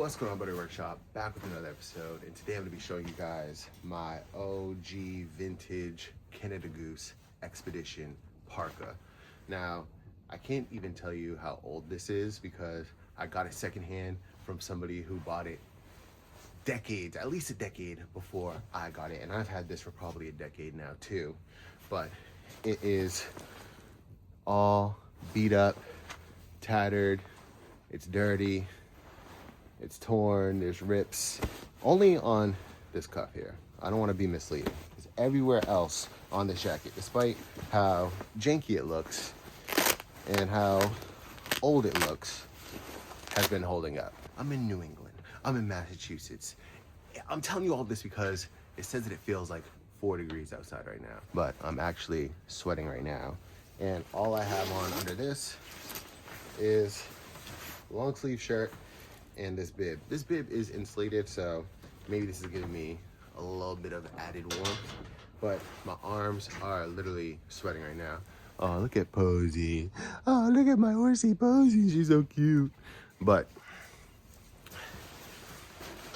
What's going on, Buddy Workshop? Back with another episode, and today I'm going to be showing you guys my OG vintage Canada Goose Expedition Parka. Now, I can't even tell you how old this is because I got it secondhand from somebody who bought it decades, at least a decade before I got it, and I've had this for probably a decade now too. But it is all beat up, tattered, it's dirty, it's torn, there's rips, only on this cuff here. I don't want to be misleading, because everywhere else on this jacket, despite how janky it looks and how old it looks, has been holding up. I'm in New England, I'm in Massachusetts. I'm telling you all this because it says that it feels like 4 degrees outside right now, but I'm actually sweating right now. And all I have on under this is a long sleeve shirt and this bib. This bib is insulated, so maybe this is giving me a little bit of added warmth, but my arms are literally sweating right now. Oh, look at Posy. Oh, look at my horsey Posy. She's so cute. But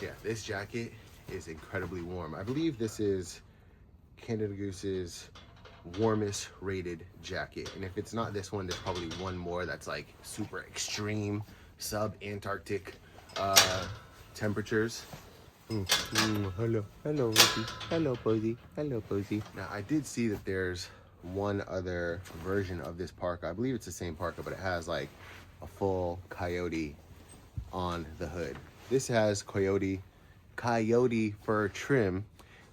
yeah, this jacket is incredibly warm. I believe this is Canada Goose's warmest rated jacket, and if it's not this one, there's probably one more that's like super extreme sub-Antarctic temperatures. Hello Ricky. Hello Posy. Hello Posy. Now I did see that there's one other version of this parka. I believe it's the same parka, but it has like a full coyote on the hood. This has coyote fur trim,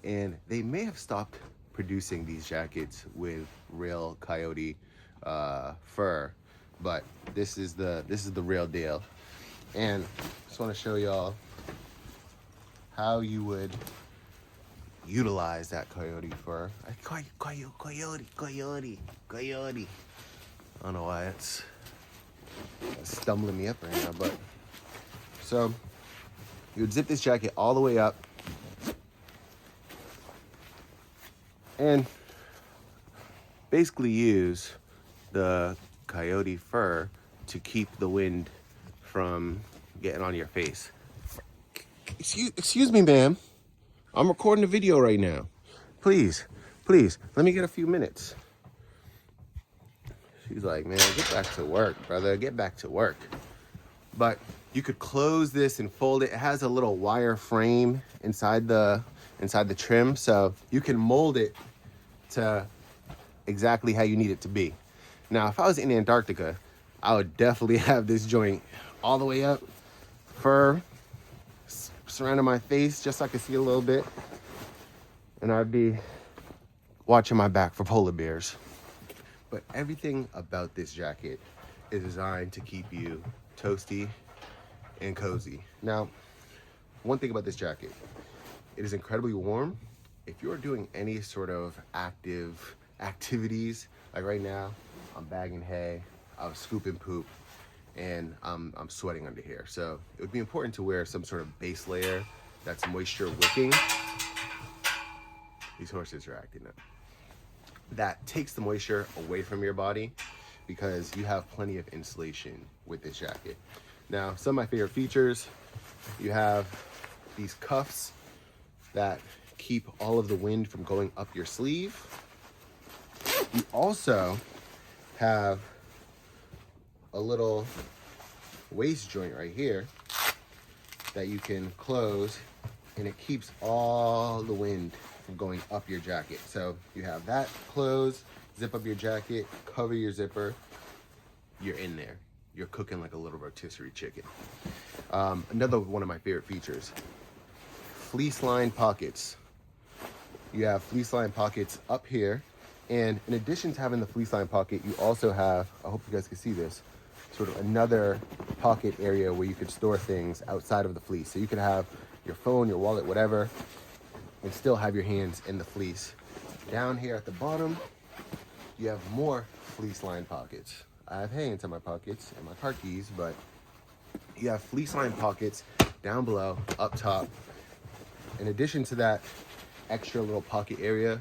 and they may have stopped producing these jackets with real coyote fur, but this is the real deal. And just want to show y'all how you would utilize that coyote fur. Coyote. I don't know why it's stumbling me up right now, but so you would zip this jacket all the way up and basically use the coyote fur to keep the wind from getting on your face. Excuse me, ma'am. I'm recording a video right now. Please, let me get a few minutes. She's like, man, get back to work, brother. Get back to work. But you could close this and fold it. It has a little wire frame inside the trim, so you can mold it to exactly how you need it to be. Now, if I was in Antarctica, I would definitely have this joint all the way up, fur surrounding my face just so I could see a little bit, and I'd be watching my back for polar bears. But everything about this jacket is designed to keep you toasty and cozy. Now, one thing about this jacket, it is incredibly warm. If you're doing any sort of active activities, like right now, I'm bagging hay, I was scooping poop, and I'm sweating under here. So it would be important to wear some sort of base layer that's moisture wicking. These horses are acting up. That takes the moisture away from your body because you have plenty of insulation with this jacket. Now, some of my favorite features, you have these cuffs that keep all of the wind from going up your sleeve. You also have a little waist joint right here that you can close, and it keeps all the wind from going up your jacket. So you have that closed, zip up your jacket, cover your zipper, you're in there. You're cooking like a little rotisserie chicken. Another one of my favorite features, fleece lined pockets. You have fleece lined pockets up here, and in addition to having the fleece lined pocket, you also have, I hope you guys can see this, sort of another pocket area where you could store things outside of the fleece. So you could have your phone, your wallet, whatever, and still have your hands in the fleece. Down here at the bottom, you have more fleece lined pockets. I have hay inside my pockets and my car keys, but you have fleece lined pockets down below, up top. In addition to that extra little pocket area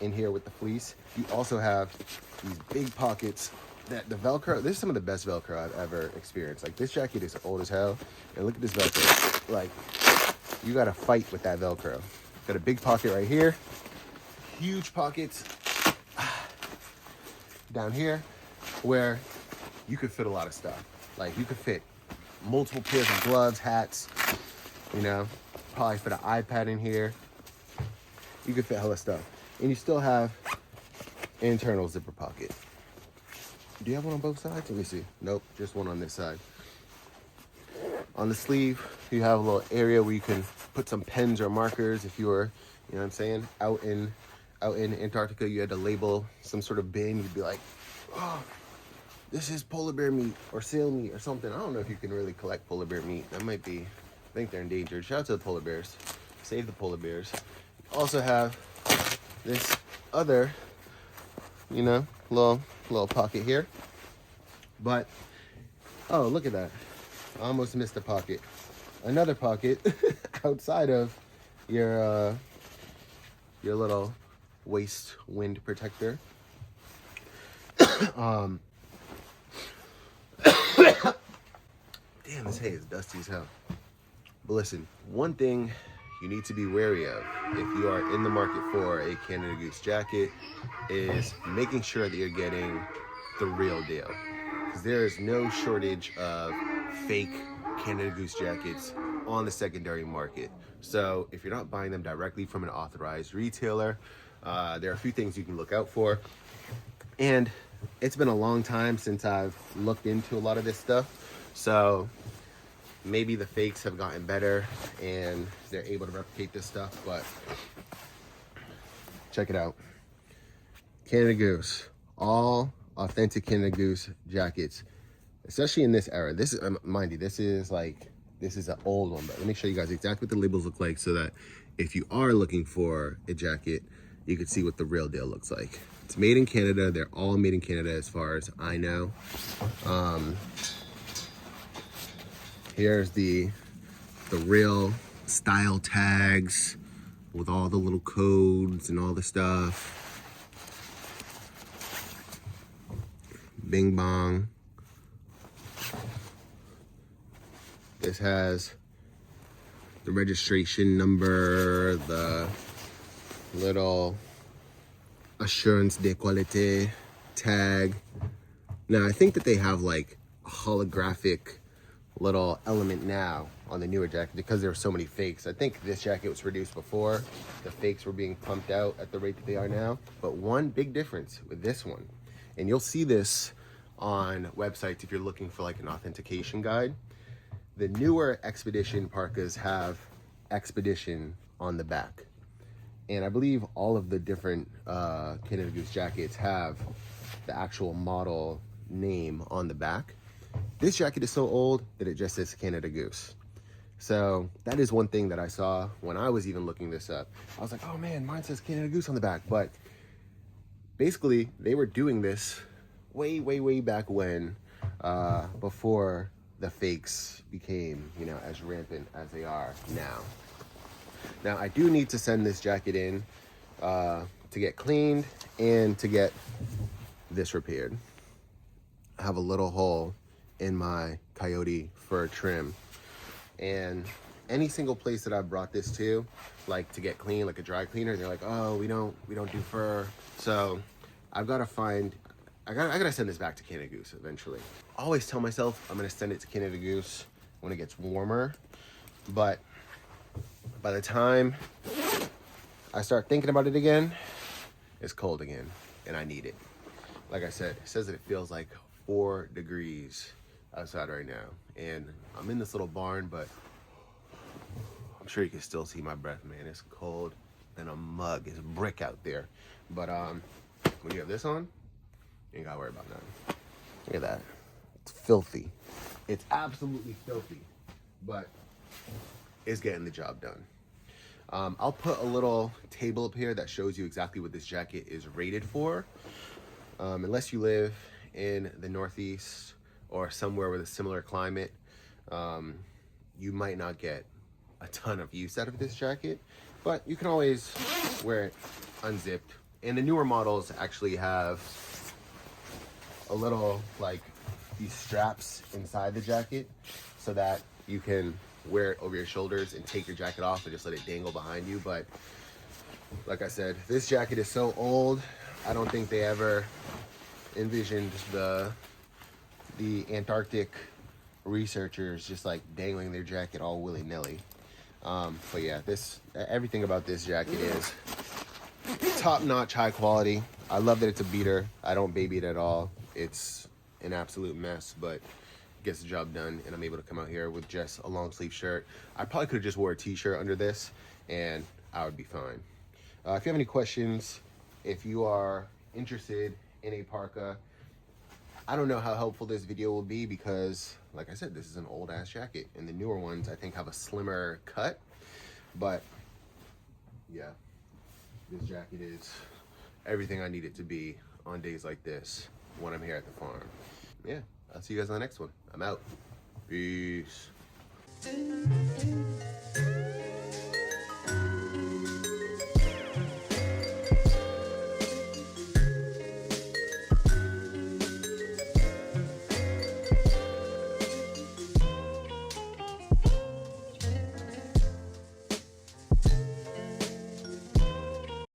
in here with the fleece, you also have these big pockets the Velcro, this is some of the best Velcro I've ever experienced. Like, this jacket is old as hell, and look at this Velcro. Like, you gotta fight with that Velcro. Got a big pocket right here, huge pockets down here, where you could fit a lot of stuff. Like, you could fit multiple pairs of gloves, hats, you know, probably fit an iPad in here. You could fit hella stuff. And you still have internal zipper pocket. Do you have one on both sides? Let me see. Nope, just one on this side. On the sleeve, you have a little area where you can put some pens or markers if you were, you know what I'm saying, out in Antarctica, you had to label some sort of bin. You'd be like, oh, this is polar bear meat or seal meat or something. I don't know if you can really collect polar bear meat. That might be, I think they're endangered. Shout out to the polar bears. Save the polar bears. You also have this other, you know, little pocket here. But, oh, look at that. I almost missed a pocket. Another pocket outside of your little waist wind protector. Damn, this hay is dusty as hell. But listen, one thing you need to be wary of if you are in the market for a Canada Goose jacket is making sure that you're getting the real deal. Because there is no shortage of fake Canada Goose jackets on the secondary market. So if you're not buying them directly from an authorized retailer, there are a few things you can look out for. And it's been a long time since I've looked into a lot of this stuff. So maybe the fakes have gotten better and they're able to replicate this stuff, but check it out. Canada Goose, all authentic Canada Goose jackets, especially in this era. This is, mind you, this is an old one, but let me show you guys exactly what the labels look like so that if you are looking for a jacket, you can see what the real deal looks like. It's made in Canada. They're all made in Canada as far as I know. Here's the real style tags with all the little codes and all the stuff. Bing bong. This has the registration number, the little assurance de qualité tag. Now I think that they have like a holographic little element now on the newer jacket because there were so many fakes. I think this jacket was produced before the fakes were being pumped out at the rate that they are now. But one big difference with this one, and you'll see this on websites if you're looking for like an authentication guide, the newer Expedition Parkas have Expedition on the back. And I believe all of the different Canada Goose jackets have the actual model name on the back. This jacket is so old that it just says Canada Goose. So that is one thing that I saw when I was even looking this up. I was like, oh man, mine says Canada Goose on the back. But basically, they were doing this way, way, way back when, before the fakes became, you know, as rampant as they are now. Now, I do need to send this jacket in to get cleaned and to get this repaired. I have a little hole in my coyote fur trim, and any single place that I've brought this to, like to get clean, like a dry cleaner, they're like, oh, we don't do fur. So I've got to find, I gotta send this back to Canada Goose eventually. I always tell myself I'm gonna send it to Canada Goose when it gets warmer, but by the time I start thinking about it again, it's cold again, and I need it. Like I said, it says that it feels like 4 degrees outside right now, and I'm in this little barn, but I'm sure you can still see my breath, man. It's cold than a mug. It's brick out there. But when you have this on, you ain't gotta worry about nothing. Look at that. It's filthy. It's absolutely filthy, but it's getting the job done. I'll put a little table up here that shows you exactly what this jacket is rated for. Unless you live in the Northeast or somewhere with a similar climate, you might not get a ton of use out of this jacket, but you can always wear it unzipped. And the newer models actually have a little like these straps inside the jacket so that you can wear it over your shoulders and take your jacket off and just let it dangle behind you. But like I said, this jacket is so old, I don't think they ever envisioned the Antarctic researchers just like dangling their jacket all willy-nilly. But yeah, everything about this jacket is top-notch, high quality. I love that it's a beater. I don't baby it at all. It's an absolute mess, but gets the job done, and I'm able to come out here with just a long sleeve shirt. I probably could have just wore a t-shirt under this and I would be fine. If you have any questions, if you are interested in a parka, I don't know how helpful this video will be because, like I said, this is an old ass jacket, and the newer ones I think have a slimmer cut. But yeah, this jacket is everything I need it to be on days like this when I'm here at the farm. Yeah, I'll see you guys on the next one. I'm out. Peace.